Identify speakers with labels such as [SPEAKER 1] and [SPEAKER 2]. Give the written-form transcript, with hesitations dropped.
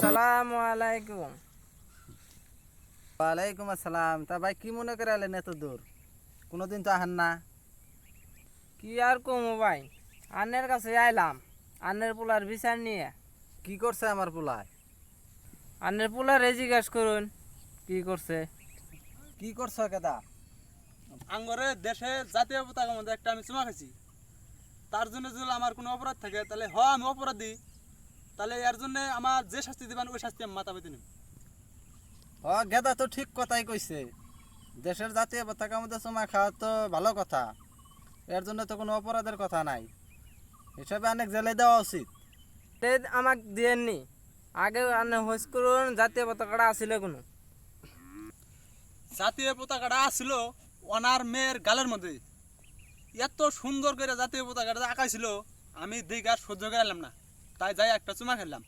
[SPEAKER 1] আসসালামু আলাইকুম।
[SPEAKER 2] ওয়ালাইকুম আসসালাম। তা ভাই কি মনে করে এলেন এত দূর? কোনোদিন তো আহেন না।
[SPEAKER 1] কি আর কমু ভাই, আন্নের কাছে আইলাম আন্নের পোলার বিচার নিয়ে।
[SPEAKER 2] কি করছে আমার পোলায়?
[SPEAKER 1] আন্নের পোলারে জিজ্ঞাস করুন কি করছে।
[SPEAKER 2] কি করছো কেদা?
[SPEAKER 3] আঙ্গরে দেশে জাতীয় পতাকার মধ্যে একটা আমি চুমা খাইছি, তার জন্য যদি আমার কোনো অপরাধ থাকে তাহলে আমি অপরাধী, তাহলে এর জন্য আমার যে শাস্তি দিবেন ওই শাস্তি আমি মাথা পেতে নিব।
[SPEAKER 2] গেদা তো ঠিক কথাই কইছে। দেশের জাতীয় পতাকার মধ্যে চুমা খাওয়া তো ভালো কথা, এর জন্য তো কোনো অপরাধের কথা নাই। হিসাবে অনেক জেলে দেওয়া উচিত।
[SPEAKER 1] আমাকে দিয়েননি, আগে আন্নে হোস করুন জাতীয় পতাকাটা আসিলে কোনো।
[SPEAKER 3] জাতীয় পতাকাটা ছিল ওনার মেয়ের গালের মধ্যে, এত সুন্দর করে জাতীয় পতাকাটা আঁকাইছিল, আমি দেখে আর সহ্য করলাম না, তাই যাই একটা চুমা খেলাম।